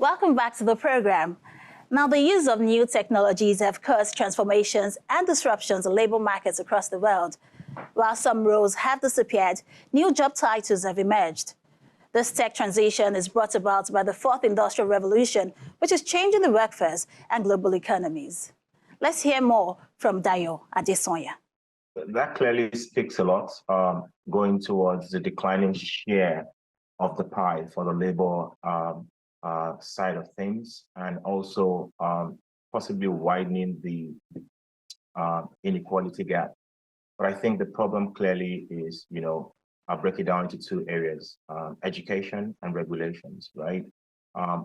Welcome back to the program. Now, the use of new technologies have caused transformations and disruptions in labor markets across the world. While some roles have disappeared, new job titles have emerged. This tech transition is brought about by the fourth industrial revolution, which is changing the workforce and global economies. Let's hear more from Dayo Adesonya. That clearly speaks a lot, going towards the declining share of the pie for the labor side of things, and also possibly widening the inequality gap. But I think the problem clearly is, I'll break it down into two areas, education and regulations, right?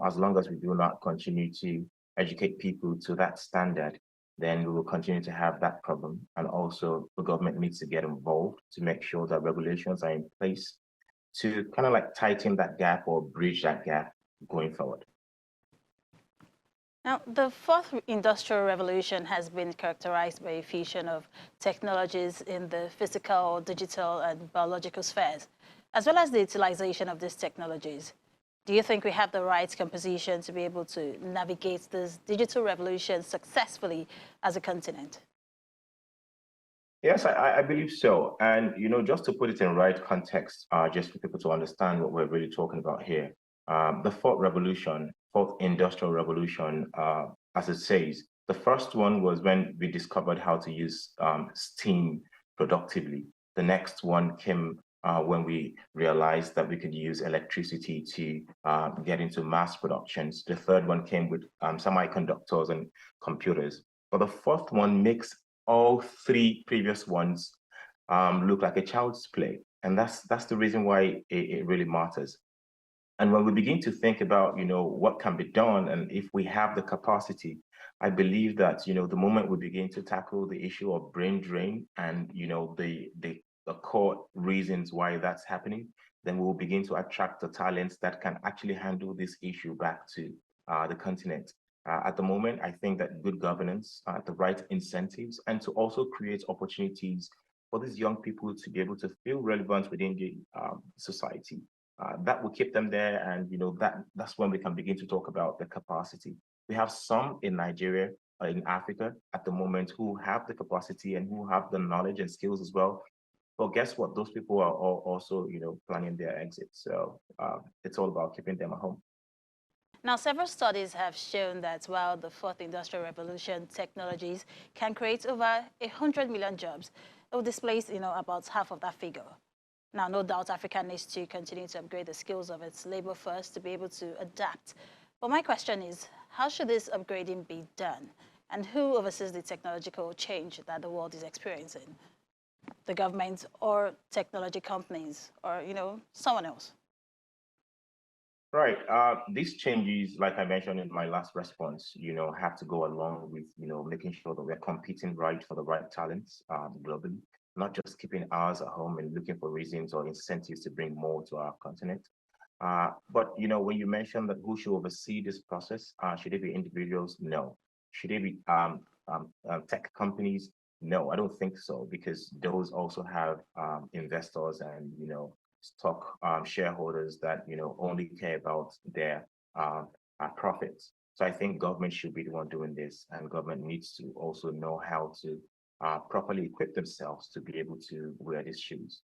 As long as we do not continue to educate people to that standard, then we will continue to have that problem. And also the government needs to get involved to make sure that regulations are in place to kind of like tighten that gap or bridge that gap going forward. Now, the fourth industrial revolution has been characterized by a fusion of technologies in the physical, digital, and biological spheres, as well as the utilization of these technologies. Do you think we have the right composition to be able to navigate this digital revolution successfully as a continent? Yes, I believe so. And, just to put it in right context, just for people to understand what we're really talking about here, the fourth industrial revolution, as it says, the first one was when we discovered how to use steam productively. The next one came when we realized that we could use electricity to get into mass productions. The third one came with semiconductors and computers. But the fourth one makes all three previous ones look like a child's play. And that's the reason why it really matters. And when we begin to think about, what can be done, and if we have the capacity, I believe that, the moment we begin to tackle the issue of brain drain and, the core reasons why that's happening, then we'll begin to attract the talents that can actually handle this issue back to the continent. At the moment, I think that good governance, the right incentives, and to also create opportunities for these young people to be able to feel relevant within the society. That will keep them there, and that's when we can begin to talk about the capacity. We have some in Nigeria, in Africa at the moment, who have the capacity and who have the knowledge and skills as well. But guess what? Those people are also, planning their exit. So it's all about keeping them at home. Now, several studies have shown that while the fourth industrial revolution technologies can create over 100 million jobs, it will displace, about half of that figure. Now, no doubt Africa needs to continue to upgrade the skills of its labor force to be able to adapt. But my question is, how should this upgrading be done? And who oversees the technological change that the world is experiencing? The government or technology companies or, someone else? Right. These changes, like I mentioned in my last response, have to go along with, making sure that we're competing right for the right talents globally, not just keeping ours at home and looking for reasons or incentives to bring more to our continent. But, when you mentioned that who should oversee this process, should it be individuals? No. Should it be tech companies? No, I don't think so, because those also have investors and, stock shareholders that, only care about their profits. So I think government should be the one doing this, and government needs to also know how to properly equip themselves to be able to wear these shoes.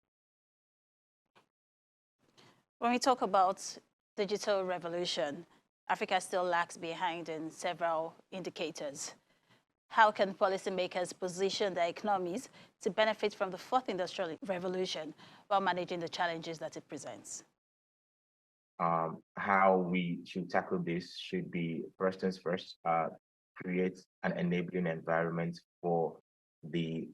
When we talk about digital revolution, Africa still lags behind in several indicators. How can policymakers position their economies to benefit from the fourth industrial revolution while managing the challenges that it presents? How we should tackle this should be, first things first, create an enabling environment for the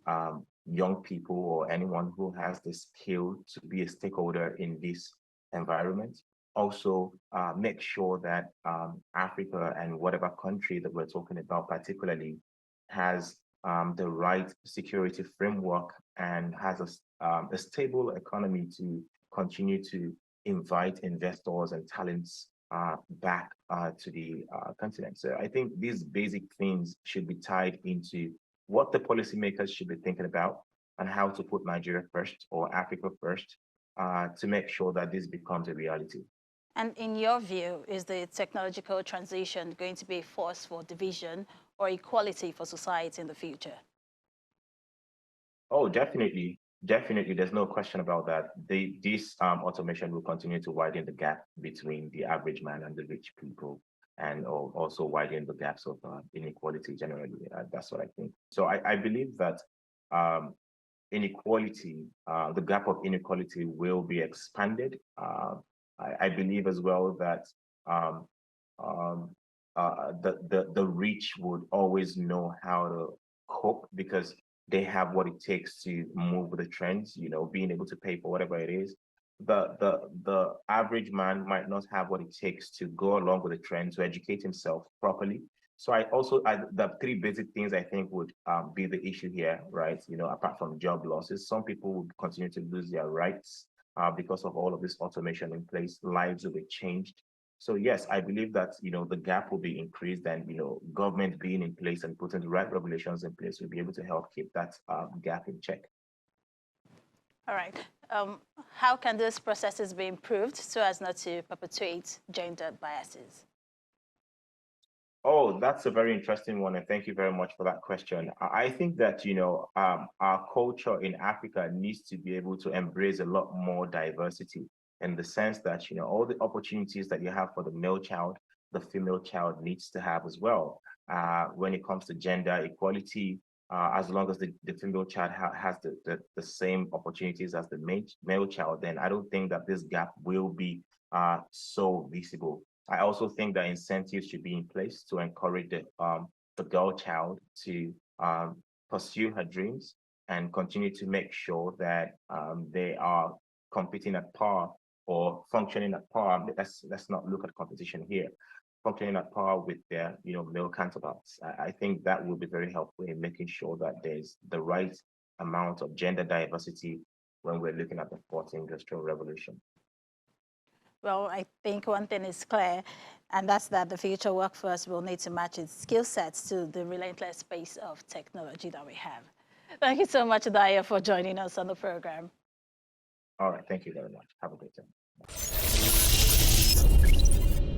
young people or anyone who has the skill to be a stakeholder in this environment. Also, make sure that Africa and whatever country that we're talking about particularly has the right security framework and has a stable economy to continue to invite investors and talents back to the continent. So I think these basic things should be tied into what the policymakers should be thinking about and how to put Nigeria first or Africa first to make sure that this becomes a reality. And in your view, is the technological transition going to be a force for division or equality for society in the future? Oh, definitely. Definitely. There's no question about that. This automation will continue to widen the gap between the average man and the rich people, and also widen the gaps of inequality generally. That's what I think. So I believe that um, inequality, the gap of inequality will be expanded. I believe as well that um, um, the rich would always know how to cope because they have what it takes to move with the trends, being able to pay for whatever it is. The average man might not have what it takes to go along with the trend to educate himself properly. So the three basic things I think would be the issue here, right? Apart from job losses, some people would continue to lose their rights because of all of this automation in place. Lives will be changed. So yes, I believe that the gap will be increased, and government being in place and putting the right regulations in place will be able to help keep that gap in check. All right. How can these processes be improved so as not to perpetuate gender biases? Oh, that's a very interesting one, and thank you very much for that question. I think that our culture in Africa needs to be able to embrace a lot more diversity in the sense that all the opportunities that you have for the male child, the female child needs to have as well. When it comes to gender equality, as long as the female child has the same opportunities as the male child, then I don't think that this gap will be so visible. I also think that incentives should be in place to encourage the girl child to pursue her dreams and continue to make sure that they are competing at par or functioning at par. Let's not look at competition here. Functioning at par with their male counterparts. I think that will be very helpful in making sure that there's the right amount of gender diversity when we're looking at the fourth industrial revolution. Well, I think one thing is clear, and that's that the future workforce will need to match its skill sets to the relentless pace of technology that we have. Thank you so much, Daya, for joining us on the program. All right. Thank you very much. Have a great day.